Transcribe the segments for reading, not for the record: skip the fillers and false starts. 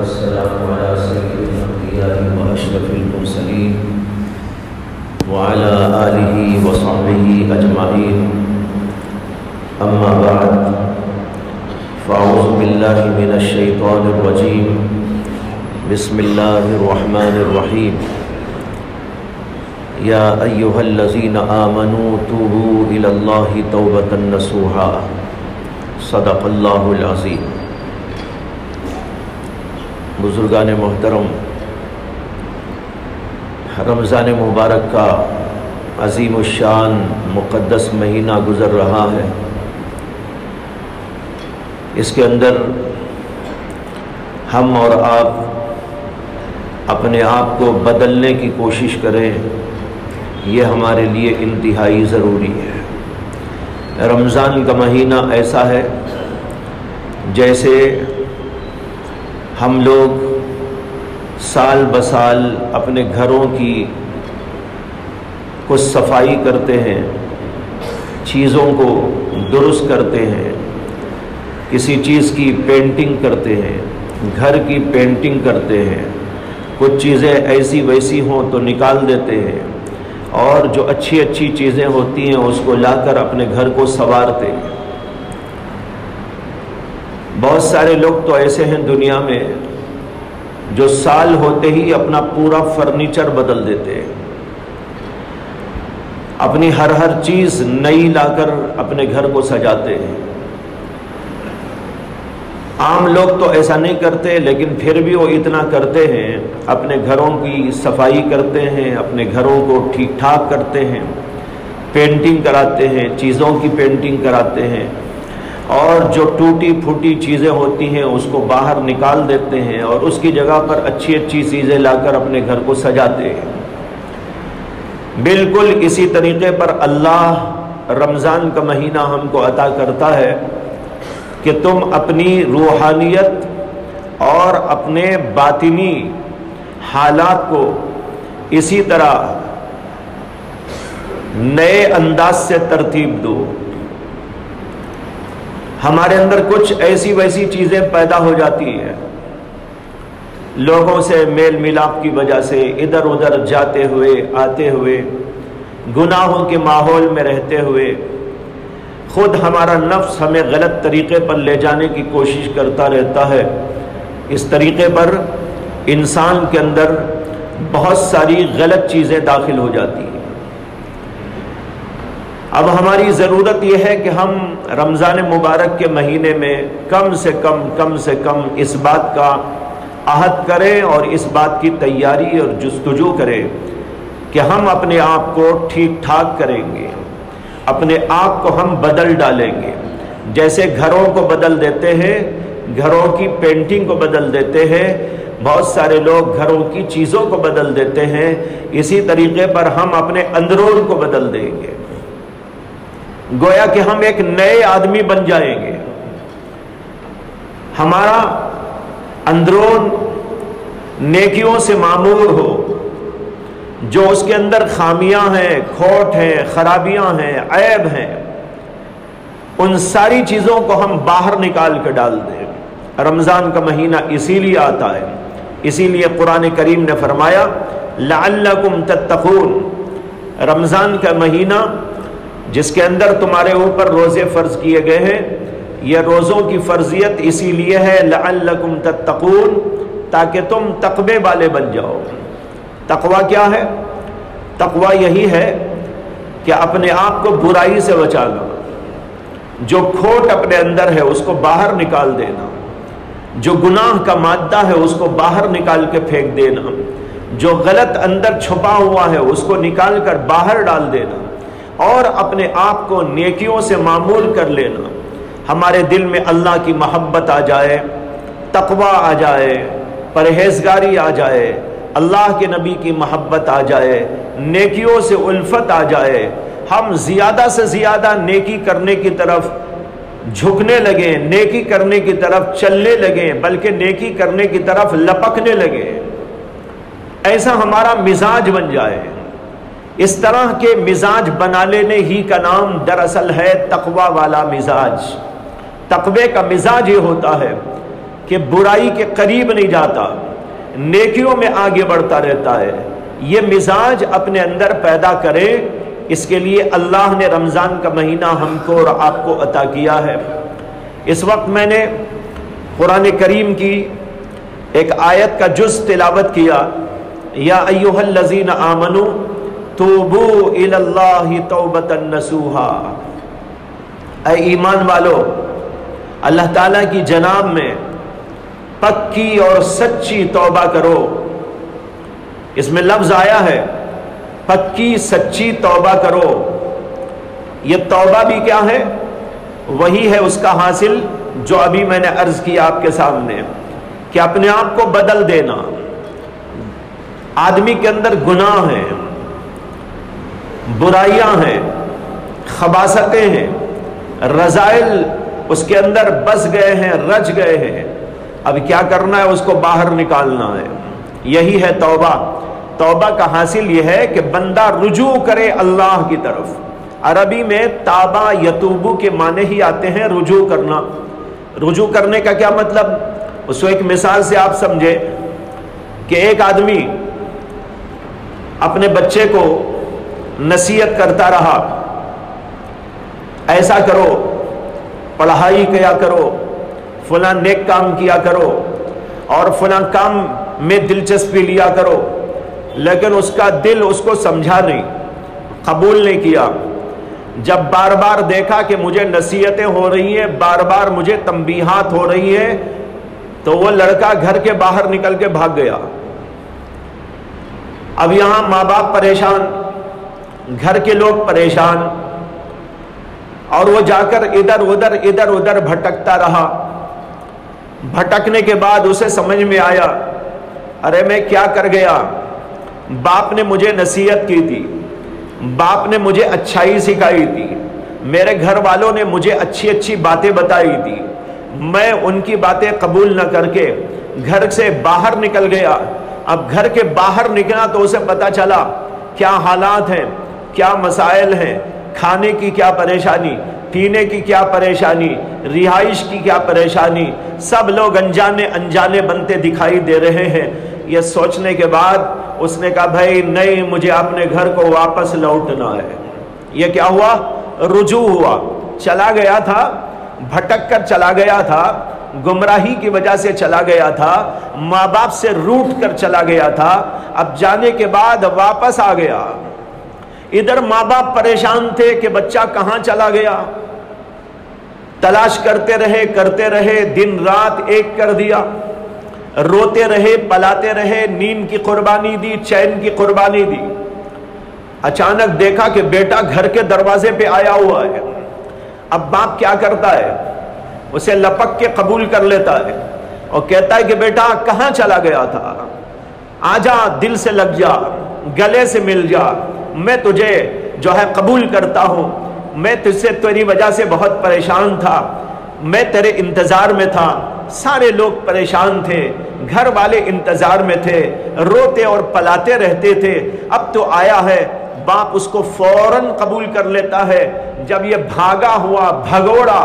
والسلام على سيد الأنبياء وأشرف المرسلين وعلى آله وصحبه أجمعين. أما بعد فأعوذ بالله من الشيطان الرجيم. بسم الله الرحمن الرحيم. يا أيها الذين آمنوا توبوا إلى الله توبة نصوحا. صدق اللہ العظیم. بزرگان محترم، رمضان مبارک کا عظیم الشان مقدس مہینہ گزر رہا ہے. اس کے اندر ہم اور آپ اپنے آپ کو بدلنے کی کوشش کریں، یہ ہمارے لیے انتہائی ضروری ہے. رمضان کا مہینہ ایسا ہے جیسے ہم لوگ سال بسال اپنے گھروں کی کچھ صفائی کرتے ہیں، چیزوں کو درست کرتے ہیں، کسی چیز کی پینٹنگ کرتے ہیں، گھر کی پینٹنگ کرتے ہیں. کچھ چیزیں ایسی ویسی ہوں تو نکال دیتے ہیں، اور جو اچھی اچھی چیزیں ہوتی ہیں اس کو لا کر اپنے گھر کو سنوارتے ہیں. بہت سارے لوگ تو ایسے ہیں دنیا میں جو سال ہوتے ہی اپنا پورا فرنیچر بدل دیتے ہیں، اپنی ہر چیز نئی لا کر اپنے گھر کو سجاتے ہیں. عام لوگ تو ایسا نہیں کرتے، لیکن پھر بھی وہ اتنا کرتے ہیں، اپنے گھروں کی صفائی کرتے ہیں، اپنے گھروں کو ٹھیک ٹھاک کرتے ہیں، پینٹنگ کراتے ہیں، چیزوں کی پینٹنگ کراتے ہیں، اور جو ٹوٹی پھوٹی چیزیں ہوتی ہیں اس کو باہر نکال دیتے ہیں، اور اس کی جگہ پر اچھی اچھی چیزیں لا کر اپنے گھر کو سجاتے ہیں. بالکل اسی طریقے پر اللہ رمضان کا مہینہ ہم کو عطا کرتا ہے کہ تم اپنی روحانیت اور اپنے باطنی حالات کو اسی طرح نئے انداز سے ترتیب دو. ہمارے اندر کچھ ایسی ویسی چیزیں پیدا ہو جاتی ہیں، لوگوں سے میل ملاپ کی وجہ سے، ادھر ادھر جاتے ہوئے آتے ہوئے، گناہوں کے ماحول میں رہتے ہوئے، خود ہمارا نفس ہمیں غلط طریقے پر لے جانے کی کوشش کرتا رہتا ہے. اس طریقے پر انسان کے اندر بہت ساری غلط چیزیں داخل ہو جاتی ہیں. اب ہماری ضرورت یہ ہے کہ ہم رمضان مبارک کے مہینے میں کم سے کم اس بات کا عہد کریں اور اس بات کی تیاری اور جستجو کریں کہ ہم اپنے آپ کو ٹھیک ٹھاک کریں گے، اپنے آپ کو ہم بدل ڈالیں گے. جیسے گھروں کو بدل دیتے ہیں، گھروں کی پینٹنگ کو بدل دیتے ہیں، بہت سارے لوگ گھروں کی چیزوں کو بدل دیتے ہیں، اسی طریقے پر ہم اپنے اندرون کو بدل دیں گے. گویا کہ ہم ایک نئے آدمی بن جائیں گے. ہمارا اندرون نیکیوں سے معمور ہو، جو اس کے اندر خامیاں ہیں، کھوٹ ہیں، خرابیاں ہیں، عیب ہیں، ان ساری چیزوں کو ہم باہر نکال کے ڈال دیں. رمضان کا مہینہ اسی لیے آتا ہے، اسی لیے قرآن کریم نے فرمایا لعلکم تتقون. رمضان کا مہینہ جس کے اندر تمہارے اوپر روزے فرض کیے گئے ہیں، یہ روزوں کی فرضیت اسی لیے ہے لعلکم تتقون، تاکہ تم تقوی والے بن جاؤ. تقوی کیا ہے؟ تقوی یہی ہے کہ اپنے آپ کو برائی سے بچانا، جو کھوٹ اپنے اندر ہے اس کو باہر نکال دینا، جو گناہ کا مادہ ہے اس کو باہر نکال کے پھینک دینا، جو غلط اندر چھپا ہوا ہے اس کو نکال کر باہر ڈال دینا، اور اپنے آپ کو نیکیوں سے معمول کر لینا. ہمارے دل میں اللہ کی محبت آ جائے، تقوی آ جائے، پرہیزگاری آ جائے، اللہ کے نبی کی محبت آ جائے، نیکیوں سے الفت آ جائے، ہم زیادہ سے زیادہ نیکی کرنے کی طرف جھکنے لگیں، نیکی کرنے کی طرف چلنے لگیں، بلکہ نیکی کرنے کی طرف لپکنے لگیں. ایسا ہمارا مزاج بن جائے. اس طرح کے مزاج بنا لینے ہی کا نام دراصل ہے تقوی والا مزاج. تقوی کا مزاج یہ ہوتا ہے کہ برائی کے قریب نہیں جاتا، نیکیوں میں آگے بڑھتا رہتا ہے، یہ مزاج اپنے اندر پیدا کرے، اس کے لیے اللہ نے رمضان کا مہینہ ہم کو اور آپ کو عطا کیا ہے۔ اس وقت میں نے قرآن کریم کی ایک آیت کا جز تلاوت کیا، یا ایھا الذین آمنوا توبوا الی اللہ توبۃ نصوحا، اے ایمان والو اللہ تعالیٰ کی جناب میں پکی اور سچی توبہ کرو۔ اس میں لفظ آیا ہے پکی سچی توبہ کرو۔ یہ توبہ بھی کیا ہے؟ وہی ہے اس کا حاصل جو ابھی میں نے عرض کیا آپ کے سامنے، کہ اپنے آپ کو بدل دینا۔ آدمی کے اندر گناہ ہیں، برائیاں ہیں، خباثتیں ہیں، رذائل اس کے اندر بس گئے ہیں، رچ گئے ہیں۔ اب کیا کرنا ہے؟ اس کو باہر نکالنا ہے۔ یہی ہے توبہ۔ توبہ کا حاصل یہ ہے کہ بندہ رجوع کرے اللہ کی طرف۔ عربی میں تابا یتوبو کے معنی ہی آتے ہیں رجوع کرنا۔ رجوع کرنے کا کیا مطلب؟ اس کو ایک مثال سے آپ سمجھے کہ ایک آدمی اپنے بچے کو نصیحت کرتا رہا، ایسا کرو، پڑھائی کیا کرو، فلاں نیک کام کیا کرو اور فلاں کام میں دلچسپی لیا کرو، لیکن اس کا دل اس کو سمجھا نہیں، قبول نہیں کیا۔ جب بار بار دیکھا کہ مجھے نصیحتیں ہو رہی ہیں، بار بار مجھے تنبیہات ہو رہی ہیں، تو وہ لڑکا گھر کے باہر نکل کے بھاگ گیا۔ اب یہاں ماں باپ پریشان، گھر کے لوگ پریشان، اور وہ جا کر ادھر ادھر بھٹکتا رہا۔ بھٹکنے کے بعد اسے سمجھ میں آیا، ارے میں کیا کر گیا؟ باپ نے مجھے نصیحت کی تھی، باپ نے مجھے اچھائی سکھائی تھی، میرے گھر والوں نے مجھے اچھی اچھی باتیں بتائی تھی، میں ان کی باتیں قبول نہ کر کے گھر سے باہر نکل گیا۔ اب گھر کے باہر نکلا تو اسے پتا چلا کیا حالات ہیں، کیا مسائل ہیں، کھانے کی کیا پریشانی، پینے کی کیا پریشانی، رہائش کی کیا پریشانی، سب لوگ انجانے بنتے دکھائی دے رہے ہیں۔ یہ سوچنے کے بعد اس نے کہا بھائی نہیں، مجھے اپنے گھر کو واپس لوٹنا ہے۔ یہ کیا ہوا؟ رجوع ہوا۔ چلا گیا تھا، بھٹک کر چلا گیا تھا، گمراہی کی وجہ سے چلا گیا تھا، ماں باپ سے روٹ کر چلا گیا تھا، اب جانے کے بعد واپس آ گیا۔ ادھر ماں باپ پریشان تھے کہ بچہ کہاں چلا گیا، تلاش کرتے رہے، دن رات ایک کر دیا، روتے رہے، پلاتے رہے، نیند کی قربانی دی، چین کی قربانی دی۔ اچانک دیکھا کہ بیٹا گھر کے دروازے پہ آیا ہوا ہے۔ اب باپ کیا کرتا ہے؟ اسے لپک کے قبول کر لیتا ہے اور کہتا ہے کہ بیٹا کہاں چلا گیا تھا، آجا، دل سے لگ جا، گلے سے مل جا، میں تجھے جو ہے قبول کرتا ہوں، میں تجھ سے تیری وجہ سے بہت پریشان تھا، میں تیرے انتظار میں تھا، سارے لوگ پریشان تھے، گھر والے انتظار میں تھے، روتے اور پلاتے رہتے تھے، اب تو آیا ہے۔ باپ اس کو فوراً قبول کر لیتا ہے۔ جب یہ بھاگا ہوا بھگوڑا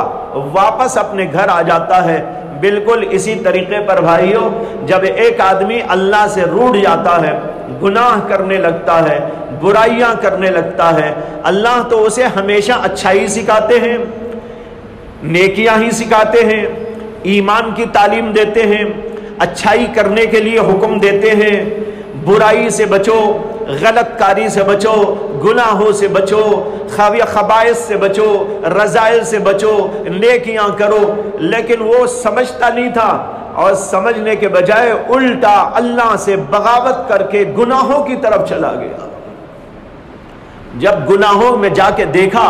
واپس اپنے گھر آ جاتا ہے۔ بالکل اسی طریقے پر بھائیوں، جب ایک آدمی اللہ سے روٹھ جاتا ہے، گناہ کرنے لگتا ہے، برائیاں کرنے لگتا ہے، اللہ تو اسے ہمیشہ اچھائی سکھاتے ہیں، نیکیاں ہی سکھاتے ہیں، ایمان کی تعلیم دیتے ہیں، اچھائی کرنے کے لیے حکم دیتے ہیں، برائی سے بچو، غلط کاری سے بچو، گناہوں سے بچو، خبائث سے بچو، رذائل سے بچو، نیکیاں کرو۔ لیکن وہ سمجھتا نہیں تھا، اور سمجھنے کے بجائے الٹا اللہ سے بغاوت کر کے گناہوں کی طرف چلا گیا۔ جب گناہوں میں جا کے دیکھا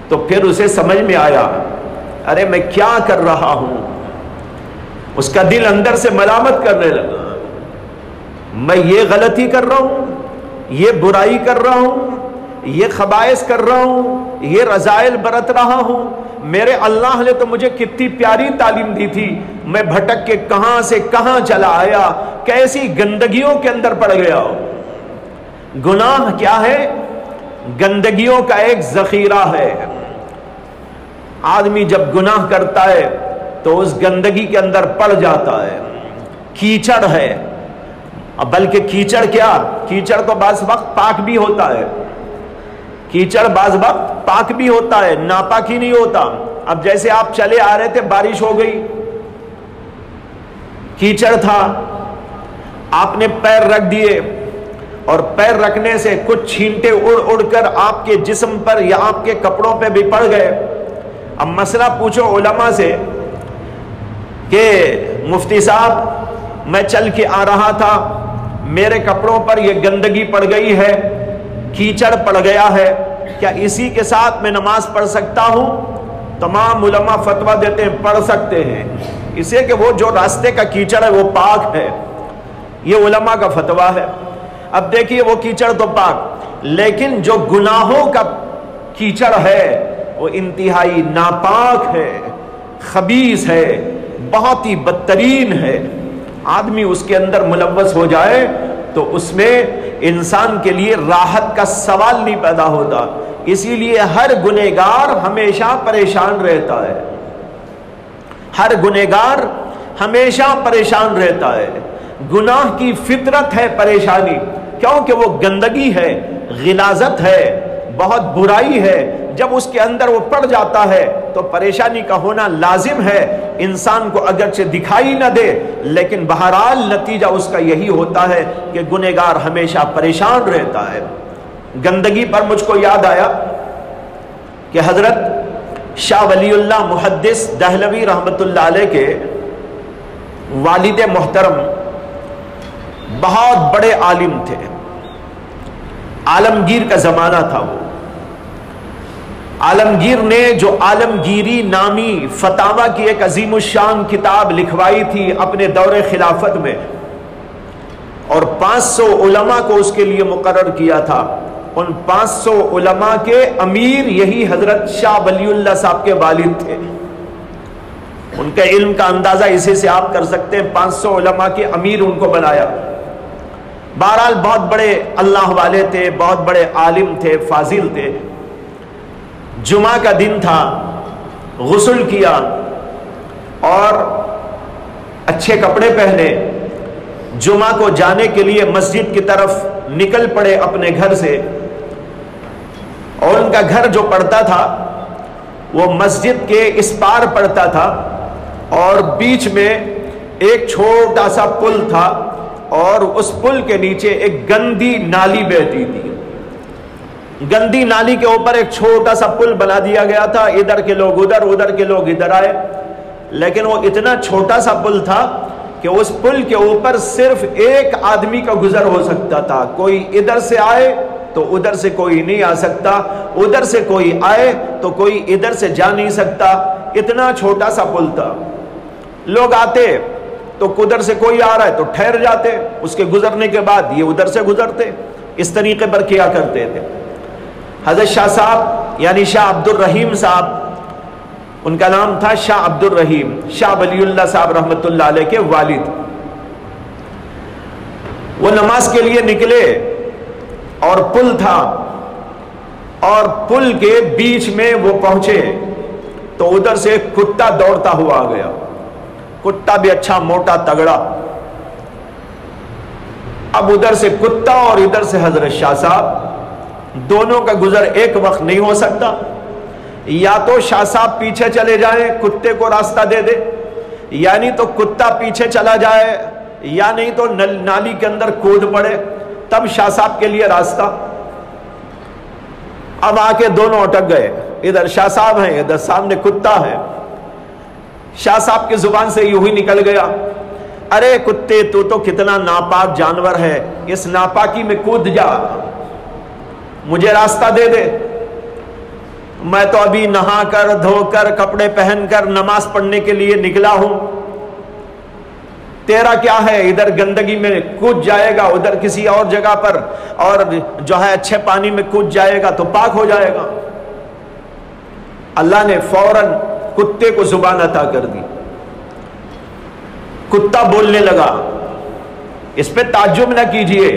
تو پھر اسے سمجھ میں آیا، ارے میں کیا کر رہا ہوں۔ اس کا دل اندر سے ملامت کرنے لگا، میں یہ غلطی کر رہا ہوں، یہ برائی کر رہا ہوں، یہ خبائث کر رہا ہوں، یہ رذائل برت رہا ہوں۔ میرے اللہ نے تو مجھے کتنی پیاری تعلیم دی تھی، میں بھٹک کے کہاں سے کہاں چلا آیا، کیسی گندگیوں کے اندر پڑ گیا ہوں۔ گناہ کیا ہے؟ گندگیوں کا ایک ذخیرہ ہے۔ آدمی جب گناہ کرتا ہے تو اس گندگی کے اندر پڑ جاتا ہے. کیچڑ ہے، بلکہ کیچڑ کیا، کیچڑ تو بعض وقت پاک بھی ہوتا ہے، کیچڑ بعض وقت پاک بھی ہوتا ہے، ناپاک ہی نہیں ہوتا. اب جیسے آپ چلے آ رہے تھے، بارش ہو گئی، کیچڑ تھا، آپ نے پیر رکھ دیے اور پیر رکھنے سے کچھ چھینٹے اڑ اڑ کر آپ کے جسم پر یا آپ کے کپڑوں پہ بھی پڑ گئے. اب مسئلہ پوچھو علماء سے کہ مفتی صاحب میں چل کے آ رہا تھا، میرے کپڑوں پر یہ گندگی پڑ گئی ہے، کیچڑ پڑ گیا ہے، کیا اسی کے ساتھ میں نماز پڑھ سکتا ہوں؟ تمام علماء فتویٰ دیتے ہیں پڑھ سکتے ہیں، اسے کہ وہ جو راستے کا کیچڑ ہے وہ پاک ہے. یہ علماء کا فتویٰ ہے. اب دیکھیے وہ کیچڑ تو پاک، لیکن جو گناہوں کا کیچڑ ہے وہ انتہائی ناپاک ہے، خبیث ہے، بہت ہی بدترین ہے. آدمی اس کے اندر ملوث ہو جائے تو اس میں انسان کے لیے راحت کا سوال نہیں پیدا ہوتا. اسی لیے ہر گنہگار ہمیشہ پریشان رہتا ہے، ہر گنہگار ہمیشہ پریشان رہتا ہے. گناہ کی فطرت ہے پریشانی، کیونکہ وہ گندگی ہے، غلاظت ہے، بہت برائی ہے. جب اس کے اندر وہ پڑ جاتا ہے تو پریشانی کا ہونا لازم ہے. انسان کو اگرچہ دکھائی نہ دے لیکن بہرحال نتیجہ اس کا یہی ہوتا ہے کہ گنہگار ہمیشہ پریشان رہتا ہے. گندگی پر مجھ کو یاد آیا کہ حضرت شاہ ولی اللہ محدث دہلوی رحمۃ اللہ علیہ کے والد محترم بہت بڑے عالم تھے، عالمگیر کا زمانہ تھا. وہ عالمگیر نے جو عالمگیری نامی فتاوی کی ایک عظیم الشان کتاب لکھوائی تھی اپنے دور خلافت میں، اور 500 علماء کو اس کے لیے مقرر کیا تھا. ان 500 علماء کے امیر یہی حضرت شاہ ولی اللہ صاحب کے والد تھے. ان کے علم کا اندازہ اسی سے آپ کر سکتے ہیں، 500 علماء کے امیر ان کو بنایا. بہرحال بہت بڑے اللہ والے تھے، بہت بڑے عالم تھے، فاضل تھے. جمعہ کا دن تھا، غسل کیا اور اچھے کپڑے پہنے، جمعہ کو جانے کے لیے مسجد کی طرف نکل پڑے اپنے گھر سے. اور ان کا گھر جو پڑتا تھا وہ مسجد کے اس پار پڑتا تھا اور بیچ میں ایک چھوٹا سا پل تھا اور اس پل کے نیچے ایک گندی نالی بہتی تھی. گندی نالی کے اوپر ایک چھوٹا سا پل بنا دیا گیا تھا، ادھر کے لوگ ادھر، ادھر کے لوگ ادھر آئے. لیکن وہ اتنا چھوٹا سا پل تھا کہ اس پل کے اوپر صرف ایک آدمی کا گزر ہو سکتا تھا. کوئی ادھر سے آئے تو ادھر سے کوئی نہیں آ سکتا، ادھر سے کوئی آئے تو کوئی ادھر سے جا نہیں سکتا. اتنا چھوٹا سا پل تھا. لوگ آتے تو ادھر سے کوئی آ رہا ہے تو ٹھہر جاتے، اس کے گزرنے کے بعد یہ ادھر سے گزرتے. اس طریقے پر کیا کرتے تھے. حضرت شاہ صاحب یعنی شاہ عبد الرحیم صاحب، ان کا نام تھا شاہ عبد الرحیم، شاہ ولی اللہ صاحب رحمۃ اللہ علیہ کے والد. وہ نماز کے لیے نکلے اور پل تھا اور پل کے بیچ میں وہ پہنچے تو ادھر سے ایک کتا دوڑتا ہوا آ گیا. کتا بھی اچھا موٹا تگڑا. اب ادھر سے کتا اور ادھر سے حضرت شاہ صاحب، دونوں کا گزر ایک وقت نہیں ہو سکتا. یا تو شاہ صاحب پیچھے چلے جائیں، کتے کو راستہ دے دے، یعنی تو کتا پیچھے چلا جائے، یا نہیں تو نالی کے اندر کود پڑے، تب شاہ صاحب کے لیے راستہ. اب آ کے دونوں اٹک گئے، ادھر شاہ صاحب ہیں، ادھر سامنے کتا ہے. شاہ صاحب کی زبان سے یوں ہی نکل گیا، ارے کتے تو کتنا ناپاک جانور ہے، اس ناپاکی میں کود جا، مجھے راستہ دے دے. میں تو ابھی نہا کر دھو کر کپڑے پہن کر نماز پڑھنے کے لیے نکلا ہوں. تیرا کیا ہے، ادھر گندگی میں کود جائے گا، ادھر کسی اور جگہ پر اور جو ہے اچھے پانی میں کود جائے گا تو پاک ہو جائے گا. اللہ نے فوراً کتے کو زبان عطا کر دی. کتا بولنے لگا. اس پہ تعجب نہ کیجئے،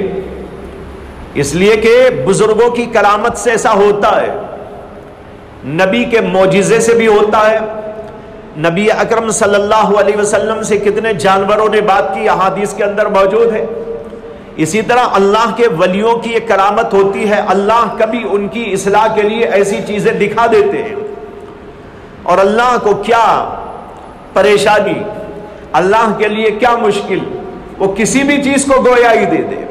اس لیے کہ بزرگوں کی کرامت سے ایسا ہوتا ہے، نبی کے معجزے سے بھی ہوتا ہے، نبی اکرم صلی اللہ علیہ وسلم سے کتنے جانوروں نے بات کی، احادیث کے اندر موجود ہے۔ اسی طرح اللہ کے ولیوں کی ایک کرامت ہوتی ہے، اللہ کبھی ان کی اصلاح کے لیے ایسی چیزیں دکھا دیتے ہیں، اور اللہ کو کیا پریشانی، اللہ کے لیے کیا مشکل، وہ کسی بھی چیز کو گویائی دے دے۔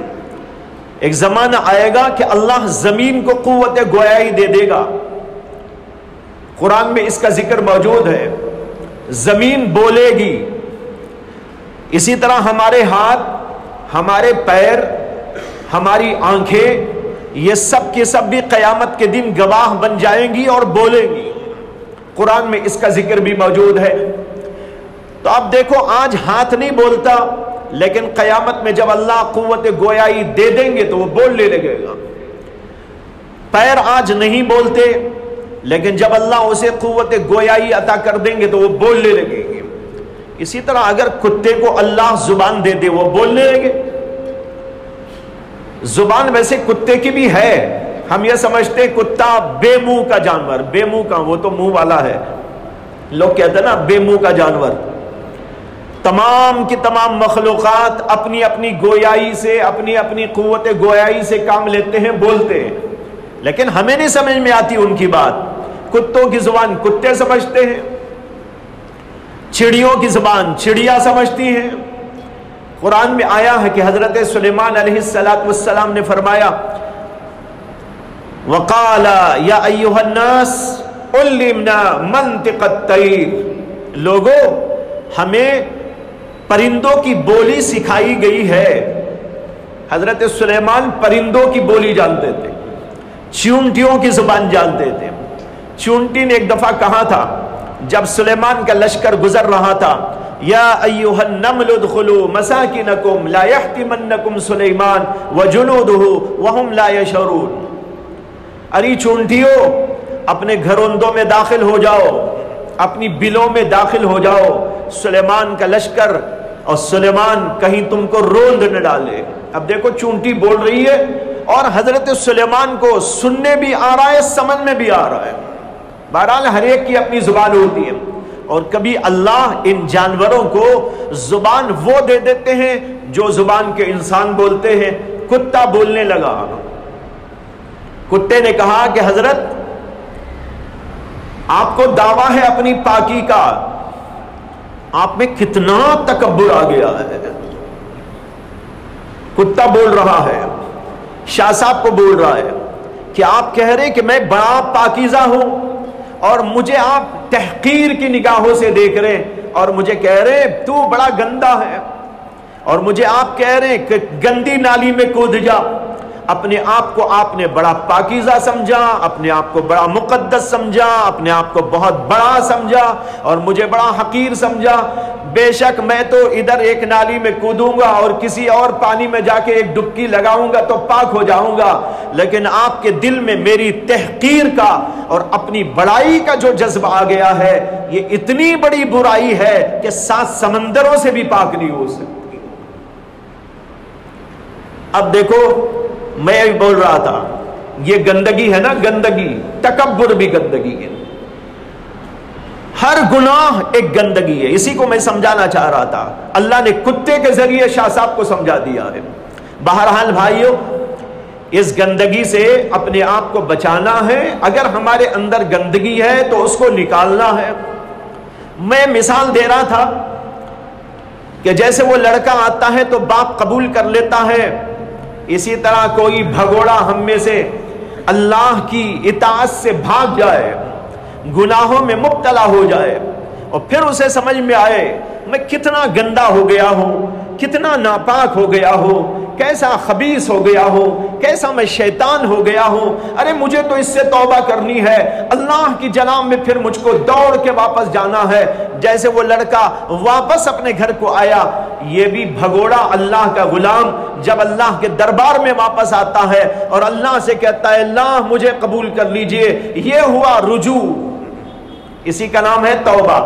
ایک زمانہ آئے گا کہ اللہ زمین کو قوت گویائی دے دے گا، قرآن میں اس کا ذکر موجود ہے، زمین بولے گی۔ اسی طرح ہمارے ہاتھ، ہمارے پیر، ہماری آنکھیں، یہ سب کے سب بھی قیامت کے دن گواہ بن جائیں گی اور بولیں گی، قرآن میں اس کا ذکر بھی موجود ہے۔ تو اب دیکھو آج ہاتھ نہیں بولتا، لیکن قیامت میں جب اللہ قوت گویائی دے دیں گے تو وہ بولنے لگے گا۔ پیر آج نہیں بولتے، لیکن جب اللہ اسے قوت گویائی عطا کر دیں گے تو وہ بولنے لگیں گے۔ اسی طرح اگر کتے کو اللہ زبان دے دے وہ بولنے لگے۔ زبان ویسے کتے کی بھی ہے، ہم یہ سمجھتے ہیں کتا بے منہ کا جانور، بے منہ کا، وہ تو منہ والا ہے، لوگ کہتے ہیں نا بے منہ کا جانور۔ تمام کی تمام مخلوقات اپنی اپنی گویائی سے، اپنی اپنی قوت گویائی سے کام لیتے ہیں، بولتے ہیں، لیکن ہمیں نہیں سمجھ میں آتی ان کی بات۔ کتوں کی زبان کتے سمجھتے ہیں، چڑیوں کی زبان چڑیا سمجھتی ہیں۔ قرآن میں آیا ہے کہ حضرت سلیمان علیہ السلام نے فرمایا وَقَالَ يَا أَيُّهَا النَّاسِ عُلِّمْنَا مَنْطِقَ الطَّيْرِ، لوگوں ہمیں پرندوں کی بولی سکھائی گئی ہے۔ حضرت سلیمان پرندوں کی بولی جانتے تھے، چونٹیوں کی زبان جانتے تھے۔ چونٹی نے ایک دفعہ کہا تھا جب سلیمان کا لشکر گزر رہا تھا، یا ایھا النمل ادخلوا مساکنکم لا یحطمنکم سلیمان وجنودہ وہم لا یشعرون، ارے چونٹیوں اپنے گھروندوں میں داخل ہو جاؤ، اپنی بلوں میں داخل ہو جاؤ، سلیمان کا لشکر، اور سلیمان کہیں تم کو روند نہ ڈالے۔ اب دیکھو چونٹی بول رہی ہے اور حضرت سلیمان کو سننے بھی آ رہا ہے، سمجھ میں بھی آ رہا ہے۔ بہرحال ہر ایک کی اپنی زبان ہوتی ہے، اور کبھی اللہ ان جانوروں کو زبان وہ دے دیتے ہیں جو زبان کے انسان بولتے ہیں۔ کتا بولنے لگا، کتے نے کہا کہ حضرت آپ کو دعویٰ ہے اپنی پاکی کا، آپ میں کتنا تکبر آ گیا ہے۔ کتا بول رہا ہے، شاہ صاحب کو بول رہا ہے کہ آپ کہہ رہے کہ میں بڑا پاکیزہ ہوں، اور مجھے آپ تحقیر کی نگاہوں سے دیکھ رہے، اور مجھے کہہ رہے تو بڑا گندا ہے، اور مجھے آپ کہہ رہے کہ گندی نالی میں کود جا۔ اپنے آپ کو آپ نے بڑا پاکیزہ سمجھا، اپنے آپ کو بڑا مقدس سمجھا، اپنے آپ کو بہت بڑا سمجھا، اور مجھے بڑا حقیر سمجھا۔ بے شک میں تو ادھر ایک نالی میں کودوں گا اور کسی اور پانی میں جا کے ایک ڈبکی لگاؤں گا تو پاک ہو جاؤں گا، لیکن آپ کے دل میں میری تحقیر کا اور اپنی بڑائی کا جو جذبہ آ گیا ہے، یہ اتنی بڑی برائی ہے کہ 7 سمندروں سے بھی پاک نہیں ہو سکتی۔ اب دیکھو میں بول رہا تھا یہ گندگی ہے نا، گندگی، تکبر بھی گندگی ہے، ہر گناہ ایک گندگی ہے، اسی کو میں سمجھانا چاہ رہا تھا۔ اللہ نے کتے کے ذریعے شاہ صاحب کو سمجھا دیا ہے۔ بہرحال بھائیو، اس گندگی سے اپنے آپ کو بچانا ہے، اگر ہمارے اندر گندگی ہے تو اس کو نکالنا ہے۔ میں مثال دے رہا تھا کہ جیسے وہ لڑکا آتا ہے تو باپ قبول کر لیتا ہے، اسی طرح کوئی بھگوڑا ہم میں سے اللہ کی اطاعت سے بھاگ جائے، گناہوں میں مبتلا ہو جائے، اور پھر اسے سمجھ میں آئے میں کتنا گندا ہو گیا ہوں، کتنا ناپاک ہو گیا ہوں، کیسا خبیث ہو گیا ہوں، کیسا میں شیطان ہو گیا ہوں، ارے مجھے تو اس سے توبہ کرنی ہے، اللہ کی جناب میں پھر مجھ کو دوڑ کے واپس جانا ہے۔ جیسے وہ لڑکا واپس اپنے گھر کو آیا، یہ بھی بھگوڑا اللہ کا غلام جب اللہ کے دربار میں واپس آتا ہے اور اللہ سے کہتا ہے اللہ مجھے قبول کر لیجئے، یہ ہوا رجوع، اسی کا نام ہے توبہ،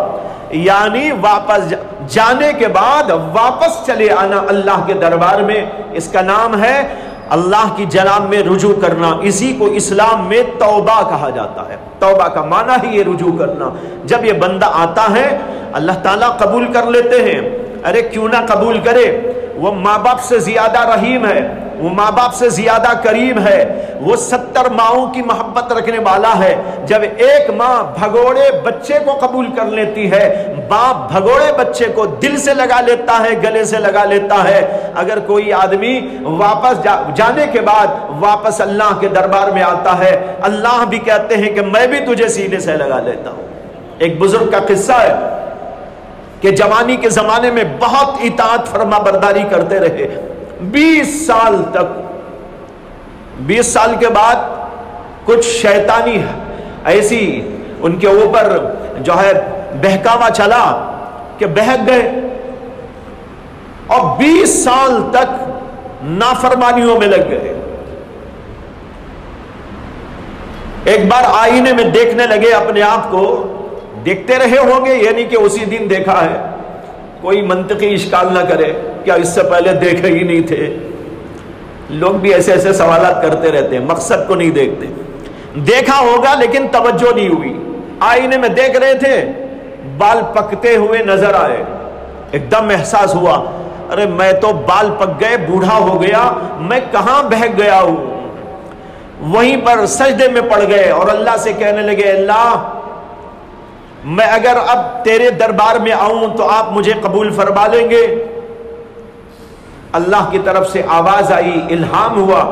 یعنی واپس جانے کے بعد واپس چلے آنا اللہ کے دربار میں، اس کا نام ہے اللہ کی جناب میں رجوع کرنا، اسی کو اسلام میں توبہ کہا جاتا ہے۔ توبہ کا معنی ہی یہ رجوع کرنا۔ جب یہ بندہ آتا ہے اللہ تعالیٰ قبول کر لیتے ہیں۔ ارے کیوں نہ قبول کرے، وہ ماں باپ سے زیادہ رحیم ہے، وہ ماں باپ سے زیادہ کریم ہے، وہ 70 ماؤں کی محبت رکھنے والا ہے۔ جب ایک ماں بھگوڑے بچے کو قبول کر لیتی ہے، باپ بھگوڑے بچے کو دل سے لگا لیتا ہے، گلے سے لگا لیتا ہے۔ اگر کوئی آدمی واپس جانے کے بعد واپس اللہ کے دربار میں آتا ہے، اللہ بھی کہتے ہیں کہ میں بھی تجھے سینے سے لگا لیتا ہوں۔ ایک بزرگ کا قصہ ہے کہ جوانی کے زمانے میں بہت اطاعت فرما برداری کرتے رہے 20 سال تک۔ 20 سال کے بعد کچھ شیطانی ایسی ان کے اوپر جو ہے بہکاوا چلا کہ بہک گئے، اور 20 سال تک نافرمانیوں میں لگ گئے۔ ایک بار آئینے میں دیکھنے لگے اپنے آپ کو، دیکھتے رہے ہوں گے، یعنی کہ اسی دن دیکھا ہے، کوئی منطقی اشکال نہ کرے، کیا اس سے پہلے دیکھے ہی نہیں تھے؟ لوگ بھی ایسے ایسے سوالات کرتے رہتے ہیں، مقصد کو نہیں دیکھتے۔ دیکھا ہوگا لیکن توجہ نہیں ہوئی، آئینے میں دیکھ رہے تھے، بال پکتے ہوئے نظر آئے، ایک دم احساس ہوا ارے میں تو بال پک گئے، بوڑھا ہو گیا، میں کہاں بہک گیا ہوں۔ وہیں پر سجدے میں پڑ گئے اور اللہ سے کہنے لگے اللہ میں اگر اب تیرے دربار میں آؤں تو آپ مجھے قبول فرما لیں گے؟ اللہ کی طرف سے آواز آئی، الہام ہوا،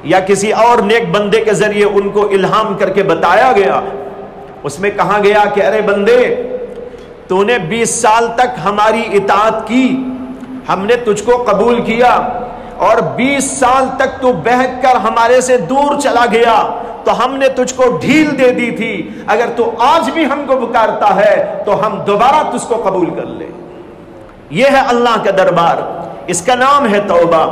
یا کسی اور نیک بندے کے ذریعے ان کو الہام کر کے بتایا گیا۔ اس میں کہا گیا کہ ارے بندے، تو نے 20 سال تک ہماری اطاعت کی، ہم نے تجھ کو قبول کیا، اور 20 سال تک تو بہک کر ہمارے سے دور چلا گیا تو ہم نے تجھ کو ڈھیل دے دی تھی، اگر تو آج بھی ہم کو پکارتا ہے تو ہم دوبارہ تجھ کو قبول کر لیں۔ یہ ہے اللہ کا دربار، اس کا نام ہے توبہ۔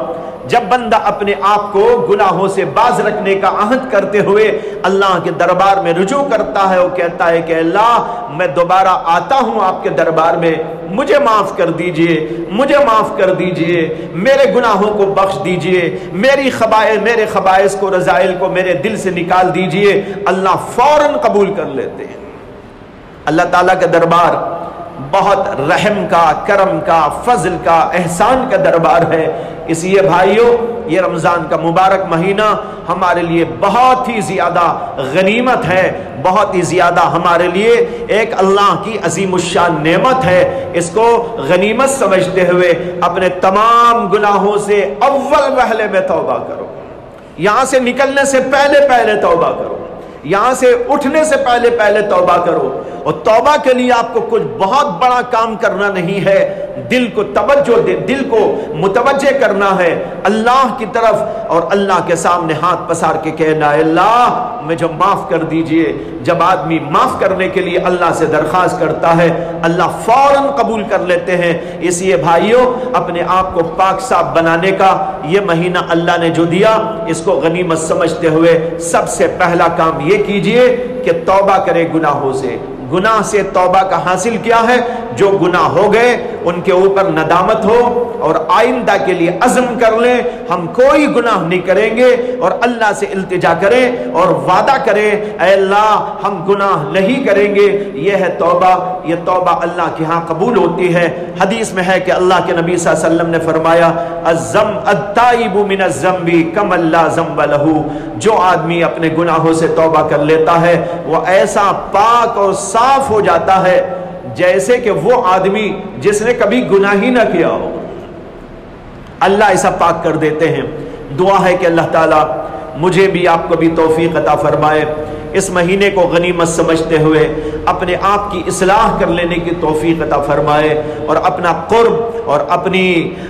جب بندہ اپنے آپ کو گناہوں سے باز رکھنے کا عہد کرتے ہوئے اللہ کے دربار میں رجوع کرتا ہے، وہ کہتا ہے کہ اللہ میں دوبارہ آتا ہوں آپ کے دربار میں، مجھے معاف کر دیجئے، مجھے معاف کر دیجئے، میرے گناہوں کو بخش دیجئے، میرے خبائث کو، رذائل کو میرے دل سے نکال دیجئے، اللہ فوراً قبول کر لیتے ہیں۔ اللہ تعالیٰ کا دربار بہت رحم کا، کرم کا، فضل کا، احسان کا دربار ہے۔ اس لیے بھائیو، یہ رمضان کا مبارک مہینہ ہمارے لیے بہت ہی زیادہ غنیمت ہے، بہت ہی زیادہ ہمارے لیے ایک اللہ کی عظیم الشان نعمت ہے۔ اس کو غنیمت سمجھتے ہوئے اپنے تمام گناہوں سے اول وہلے میں توبہ کرو، یہاں سے نکلنے سے پہلے توبہ کرو، یہاں سے اٹھنے سے پہلے توبہ کرو۔ اور توبہ کے لیے آپ کو کچھ بہت بڑا کام کرنا نہیں ہے، دل کو توجہ دے، دل کو متوجہ کرنا ہے اللہ کی طرف، اور اللہ کے سامنے ہاتھ پسار کے کہنا ہے اللہ مجھے معاف کر دیجئے۔ جب آدمی معاف کرنے کے لیے اللہ سے درخواست کرتا ہے، اللہ فوراً قبول کر لیتے ہیں۔ اس لیے بھائیوں، اپنے آپ کو پاک صاف بنانے کا یہ مہینہ اللہ نے جو دیا، اس کو غنیمت سمجھتے ہوئے سب سے پہلا کام یہ کیجئے کہ توبہ کرے گناہوں سے۔ گناہ سے توبہ کا حاصل کیا ہے؟ جو گناہ ہو گئے ان کے اوپر ندامت ہو، اور آئندہ کے لیے عزم کر لیں ہم کوئی گناہ نہیں کریں گے، اور اللہ سے التجا کریں اور وعدہ کریں اے اللہ ہم گناہ نہیں کریں گے۔ یہ ہے توبہ، یہ توبہ اللہ کے ہاں قبول ہوتی ہے۔ حدیث میں ہے کہ اللہ کے نبی صلی اللہ علیہ وسلم نے فرمایا التائب من الذنب کمن لا ذنب لہ، جو آدمی اپنے گناہوں سے توبہ کر لیتا ہے وہ ایسا پاک اور صاف ہو جاتا ہے جیسے کہ وہ آدمی جس نے کبھی گناہ ہی نہ کیا ہو۔ اللہ ایسا پاک کر دیتے ہیں۔ دعا ہے کہ اللہ تعالیٰ مجھے بھی آپ کو بھی توفیق عطا فرمائے، اس مہینے کو غنیمت سمجھتے ہوئے اپنے آپ کی اصلاح کر لینے کی توفیق عطا فرمائے، اور اپنا قرب اور اپنی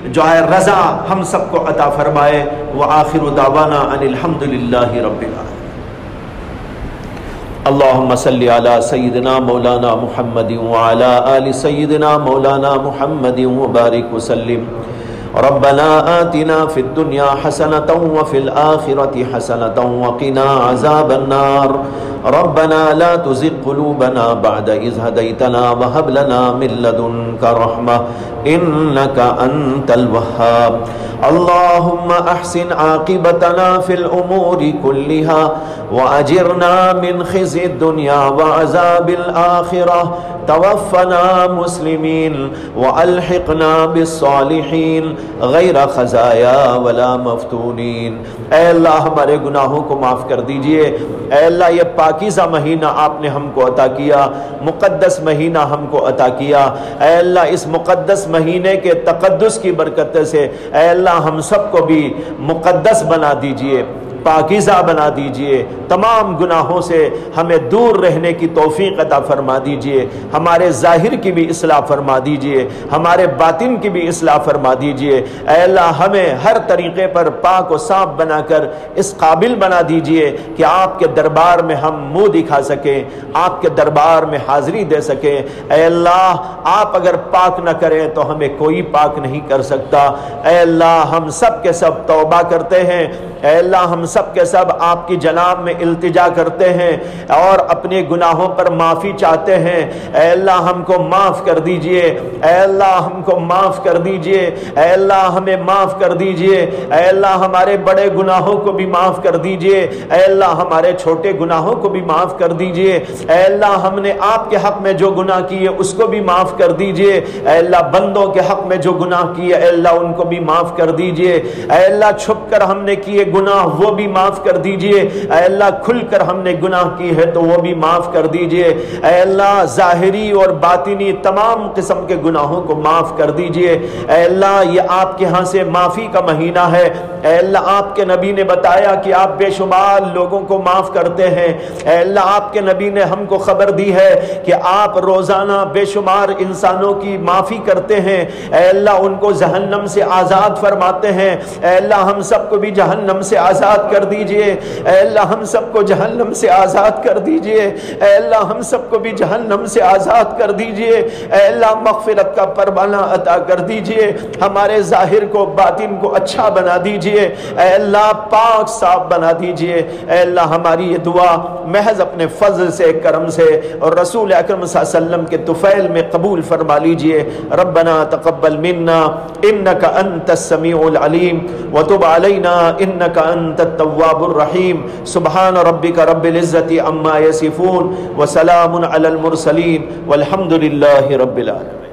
جو ہے رضا ہم سب کو عطا فرمائے۔ وآخر دعوانا ان الحمدللہ رب العالمین۔ اللہم صلی علی سیدنا مولانا محمد وعلی آل سیدنا مولانا محمد وبارک وسلم۔ ربنا آتنا فی الدنیا حسنة وفی الآخرة حسنة وقنا عذاب النار۔ ربنا لا تزغ قلوبنا بعد إذ هديتنا وهب لنا من لدنك رحمة إنك أنت الوهاب اللهم أحسن عاقبتنا في الأمور كلها وأجرنا من خزي الدنيا وعذاب الآخرة توفنا مسلمین والحقنا بالصالحین غیر خزایا ولا مفتونین۔ اے اللہ ہمارے گناہوں کو معاف کر دیجئے۔ اے اللہ یہ پاکیزہ مہینہ آپ نے ہم کو عطا کیا، مقدس مہینہ ہم کو عطا کیا۔ اے اللہ اس مقدس مہینے کے تقدس کی برکت سے اے اللہ ہم سب کو بھی مقدس بنا دیجئے، پاکیزہ بنا دیجئے، تمام گناہوں سے ہمیں دور رہنے کی توفیق عطا فرما دیجئے، ہمارے ظاہر کی بھی اصلاح فرما دیجئے، ہمارے باطن کی بھی اصلاح فرما دیجئے۔ اے اللہ ہمیں ہر طریقے پر پاک و صاف بنا کر اس قابل بنا دیجئے کہ آپ کے دربار میں ہم منہ دکھا سکیں، آپ کے دربار میں حاضری دے سکیں۔ اے اللہ آپ اگر پاک نہ کریں تو ہمیں کوئی پاک نہیں کر سکتا۔ اے اللہ ہم سب کے سب توبہ کرتے ہیں، اے اللہ ہم سب کے سب آپ کی جناب میں التجا کرتے ہیں اور اپنے گناہوں پر معافی چاہتے ہیں۔ اے اللہ ہم کو معاف کر دیجئے، اے اللہ ہم کو معاف کر دیجئے، اے اللہ ہمیں معاف کر دیجئے، اے اللہ ہمارے بڑے گناہوں کو بھی معاف کر دیجئے، اے اللہ ہمارے چھوٹے گناہوں کو بھی معاف کر دیجئے۔ اے اللہ ہم نے آپ کے حق میں جو گناہ کیے اس کو بھی معاف کر دیجئے۔ اے اللہ بندوں کے حق میں جو گناہ کیے اے اللہ ان کو بھی معاف کر دیجئے۔ اے اللہ چھپ کر ہم نے کیے گناہ وہ بھی معاف کر دیجئے۔ اے اللہ کھل کر ہم نے گناہ کی ہے تو وہ بھی معاف کر دیجئے۔ اے اللہ ظاہری اور باطنی تمام قسم کے گناہوں کو معاف کر دیجئے۔ اے اللہ یہ آپ کے ہاں سے معافی کا مہینہ ہے۔ اے اللہ آپ کے نبی نے بتایا کہ آپ بے شمار لوگوں کو معاف کرتے ہیں۔ اے اللہ آپ کے نبی نے ہم کو خبر دی ہے کہ آپ روزانہ بے شمار انسانوں کی معافی کرتے ہیں۔ اے اللہ ان کو جہنم سے آزاد فرماتے ہیں۔ اے اللہ ہم سب کو بھی جہنم سے آزاد کر دیجئے۔ اے اللہ ہم سب کو جہنم سے آزاد کر دیجئے۔ اے اللہ ہم سب کو بھی جہنم سے آزاد کر دیجئے۔ اے اللہ مغفرت کا پروانہ عطا کر دیجئے، ہمارے ظاہر کو باطن کو اچھا بنا دیجئے۔ اے اللہ پاک صاف بنا دیجئے۔ اے اللہ ہماری یہ دعا محض اپنے فضل سے، کرم سے اور رسول اکرم صلی اللہ علیہ وسلم کے طفیل میں قبول فرما لیجئے۔ ربنا تقبل منا انک انت السمیع العلیم وتب علینا انک انت التواب الرحیم۔ سبحان ربک رب العزت عما یصفون وسلام علی المرسلین والحمد للہ رب العالمین۔